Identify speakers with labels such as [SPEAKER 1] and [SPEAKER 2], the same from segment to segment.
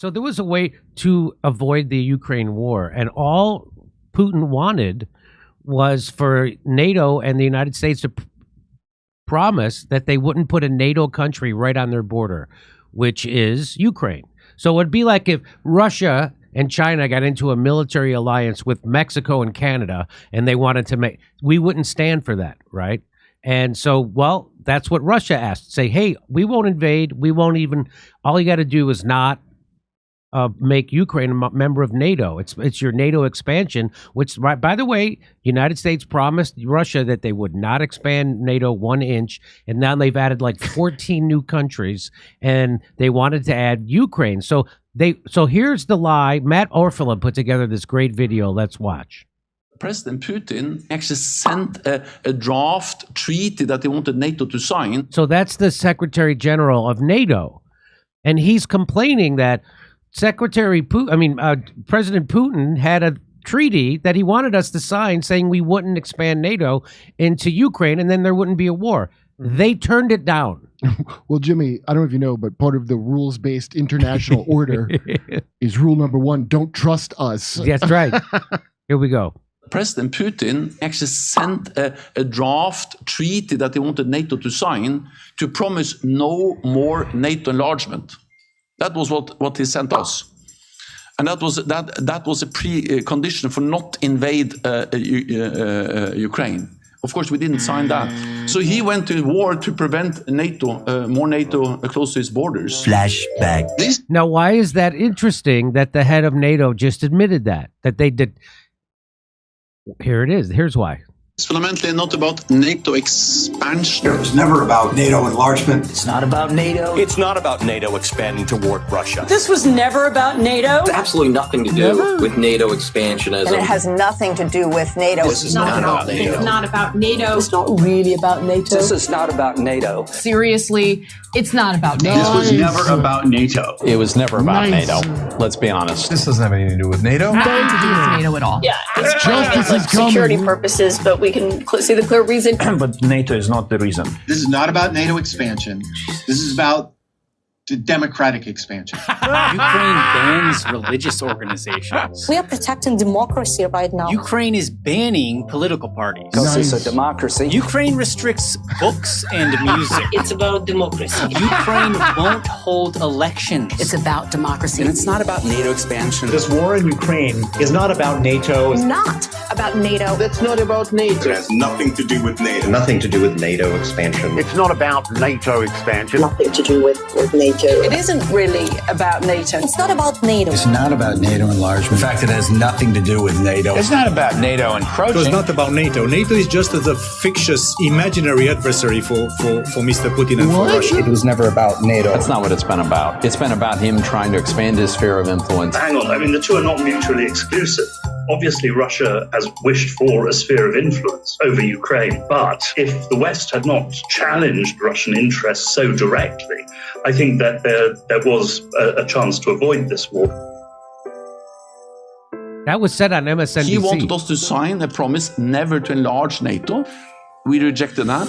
[SPEAKER 1] So there was a way to avoid the Ukraine war, and all Putin wanted was for NATO and the United States to promise that they wouldn't put a NATO country right on their border, which is Ukraine. So it'd be like if Russia and China got into a military alliance with Mexico and Canada, and they wanted to make, we wouldn't stand for that, right? And so, well, that's what Russia asked. Say, hey, we won't invade. We won't even, all you got to do is not make Ukraine a member of NATO. It's your NATO expansion, which, by the way, United States promised Russia that they would not expand NATO 1 inch, and now they've added like 14 new countries, and they wanted to add Ukraine. So here's the lie. Matt Orfalea put together this great video. Let's watch.
[SPEAKER 2] President Putin actually sent a draft treaty that he wanted NATO to sign.
[SPEAKER 1] So that's the Secretary-General of NATO, and he's complaining that President Putin had a treaty that he wanted us to sign saying we wouldn't expand NATO into Ukraine and then there wouldn't be a war. They turned it down.
[SPEAKER 3] Well, Jimmy, I don't know if you know, but part of the rules-based international order is rule number 1, don't trust us.
[SPEAKER 1] That's right. Here we go.
[SPEAKER 2] President Putin actually sent a draft treaty that he wanted NATO to sign to promise no more NATO enlargement. That was what he sent us, and that was a precondition for not invade Ukraine. Of course, we didn't sign that. So he went to war to prevent NATO, more NATO close to his borders.
[SPEAKER 4] Flashback.
[SPEAKER 1] Now, why is that interesting that the head of NATO just admitted that they did? Here it is. Here's why.
[SPEAKER 5] It's fundamentally not about NATO expansion.
[SPEAKER 4] It was never about NATO enlargement.
[SPEAKER 6] It's not about NATO.
[SPEAKER 7] It's not about NATO expanding toward Russia.
[SPEAKER 8] This was never about NATO.
[SPEAKER 9] It's absolutely nothing to do with NATO expansionism.
[SPEAKER 10] And it has nothing to do with NATO.
[SPEAKER 9] This is not about NATO.
[SPEAKER 8] It's not about NATO.
[SPEAKER 6] It's not really about NATO.
[SPEAKER 9] This is not about NATO.
[SPEAKER 8] Seriously, it's not about NATO.
[SPEAKER 4] This was never about NATO.
[SPEAKER 7] It was never about NATO. Let's be honest.
[SPEAKER 11] This doesn't have anything to do with NATO.
[SPEAKER 8] Nothing to do with NATO at all.
[SPEAKER 10] Yeah, it's
[SPEAKER 3] Justice is coming.
[SPEAKER 10] security purposes, but we can see the clear reason.
[SPEAKER 7] But NATO is not the reason.
[SPEAKER 4] This is not about NATO expansion. This is about the democratic expansion.
[SPEAKER 6] Ukraine bans religious organizations.
[SPEAKER 10] We are protecting democracy right now.
[SPEAKER 6] Ukraine is banning political parties.
[SPEAKER 3] Nice.
[SPEAKER 9] It's a democracy.
[SPEAKER 6] Ukraine restricts books and music.
[SPEAKER 8] It's about democracy.
[SPEAKER 6] Ukraine won't hold elections.
[SPEAKER 8] It's about democracy.
[SPEAKER 9] And it's not about NATO expansion.
[SPEAKER 7] This war in Ukraine is not about NATO.
[SPEAKER 10] It's not about NATO.
[SPEAKER 9] That's not about NATO.
[SPEAKER 4] It has nothing to do with NATO.
[SPEAKER 11] Nothing to do with NATO expansion.
[SPEAKER 7] It's not about NATO expansion.
[SPEAKER 10] Nothing to do with NATO.
[SPEAKER 8] It isn't really about NATO.
[SPEAKER 10] It's not about NATO.
[SPEAKER 4] It's not about NATO enlargement. In fact, it has nothing to do with NATO.
[SPEAKER 7] It's not about NATO encroaching.
[SPEAKER 11] It's not about NATO. NATO is just a fictitious, imaginary adversary for Mr. Putin and for Russia.
[SPEAKER 4] It was never about NATO.
[SPEAKER 7] That's not what it's been about. It's been about him trying to expand his sphere of influence.
[SPEAKER 12] Hang on, I mean, the two are not mutually exclusive. Obviously, Russia has wished for a sphere of influence over Ukraine, but if the West had not challenged Russian interests so directly, I think that there was a chance to avoid this war.
[SPEAKER 1] That was said on MSNBC.
[SPEAKER 2] He wanted us to sign a promise never to enlarge NATO. We rejected that.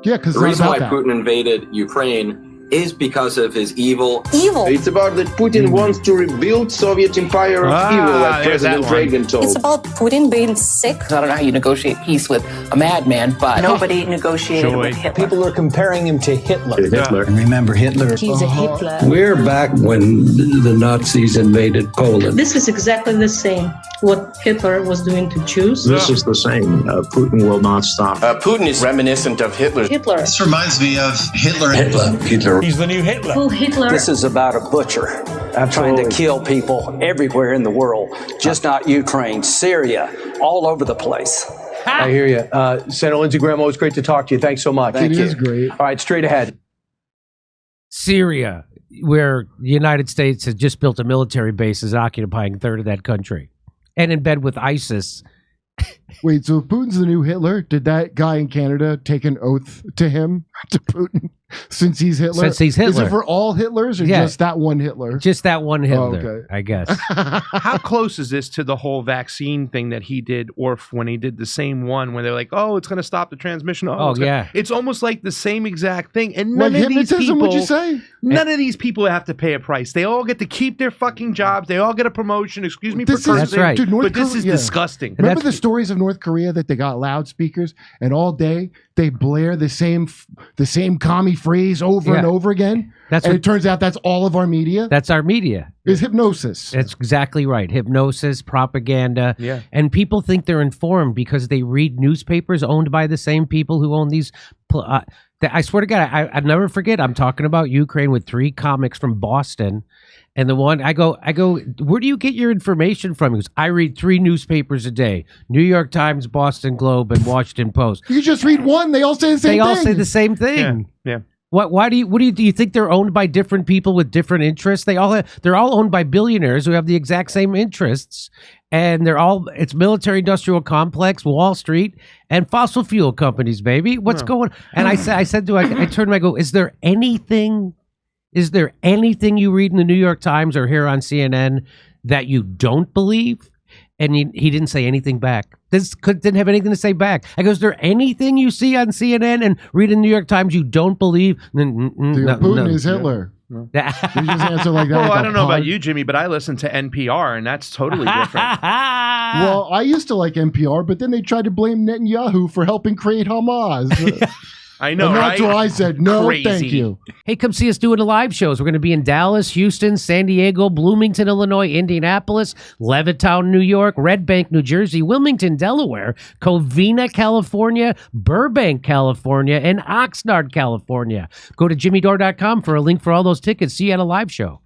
[SPEAKER 3] Yeah, because
[SPEAKER 9] The reason why Putin invaded Ukraine is because of his evil. It's about that Putin wants to rebuild Soviet empire of evil, like President Reagan told.
[SPEAKER 10] It's about Putin being sick.
[SPEAKER 6] I don't know how you negotiate peace with a madman, but
[SPEAKER 10] Nobody negotiated with Hitler.
[SPEAKER 9] People are comparing him to Hitler.
[SPEAKER 4] And remember Hitler?
[SPEAKER 10] He's a Hitler.
[SPEAKER 9] We're back when the Nazis invaded Poland.
[SPEAKER 8] This is exactly the same what Hitler was doing to Jews.
[SPEAKER 12] This is the same. Putin will not stop.
[SPEAKER 7] Putin is reminiscent of Hitler.
[SPEAKER 8] Hitler.
[SPEAKER 4] This reminds me of Hitler.
[SPEAKER 9] Hitler.
[SPEAKER 7] He's the new Hitler.
[SPEAKER 8] Who Hitler?
[SPEAKER 9] This is about a butcher trying to kill people everywhere in the world, just not Ukraine, Syria, all over the place.
[SPEAKER 7] I hear you. Senator Lindsey Graham, always great to talk to you. Thanks so much.
[SPEAKER 3] It is great.
[SPEAKER 7] All right, straight ahead.
[SPEAKER 1] Syria, where the United States has just built a military base, is occupying a third of that country, and in bed with ISIS
[SPEAKER 3] Wait, so if Putin's the new Hitler, did that guy in Canada take an oath to him, to Putin, since he's Hitler?
[SPEAKER 1] Since he's Hitler.
[SPEAKER 3] Is it for all Hitlers or just that one Hitler?
[SPEAKER 1] Just that one Hitler,
[SPEAKER 3] okay.
[SPEAKER 1] I guess.
[SPEAKER 13] How close is this to the whole vaccine thing that he did, Orf, when he did the same one, where they're like, oh, it's going to stop the transmission. It's almost like the same exact thing. And none of these people,
[SPEAKER 3] would you say?
[SPEAKER 13] None of these people have to pay a price. They all get to keep their fucking jobs. They all get a promotion. Excuse me for cursing.
[SPEAKER 1] That's right.
[SPEAKER 3] Dude,
[SPEAKER 13] but this is disgusting.
[SPEAKER 3] Remember the stories of North Korea that they got loudspeakers and all day they blare the same commie phrase over and over again? It turns out that's all of our media?
[SPEAKER 1] That's our media.
[SPEAKER 3] Is hypnosis.
[SPEAKER 1] That's exactly right. Hypnosis, propaganda.
[SPEAKER 13] Yeah.
[SPEAKER 1] And people think they're informed because they read newspapers owned by the same people who own these. I swear to God, I'll never forget. I'm talking about Ukraine with 3 comics from Boston. And the one, I go, where do you get your information from? He goes, I read 3 newspapers a day. New York Times, Boston Globe, and Washington Post.
[SPEAKER 3] You just read one. They all say the same thing.
[SPEAKER 1] They all say the same thing.
[SPEAKER 13] Yeah.
[SPEAKER 1] What do you think they're owned by different people with different interests? They're all owned by billionaires who have the exact same interests, and it's military industrial complex, Wall Street, and fossil fuel companies, baby. What's going on? And I turned to him, I go, is there anything you read in the New York Times or here on CNN that you don't believe? And he didn't say anything back. Didn't have anything to say back. I go, is there anything you see on CNN and read in the New York Times you don't believe?
[SPEAKER 3] Putin is Hitler. You just answer like that.
[SPEAKER 13] Well, I don't know about you, Jimmy, but I listen to NPR, and that's totally different.
[SPEAKER 3] Well, I used to like NPR, but then they tried to blame Netanyahu for helping create Hamas.
[SPEAKER 13] I know,
[SPEAKER 3] and that's
[SPEAKER 13] right?
[SPEAKER 3] why I said, no,
[SPEAKER 13] Crazy.
[SPEAKER 3] thank you.
[SPEAKER 1] Hey, come see us doing the live shows. We're going to be in Dallas, Houston, San Diego, Bloomington, Illinois, Indianapolis, Levittown, New York, Red Bank, New Jersey, Wilmington, Delaware, Covina, California, Burbank, California, and Oxnard, California. Go to jimmydore.com for a link for all those tickets. See you at a live show.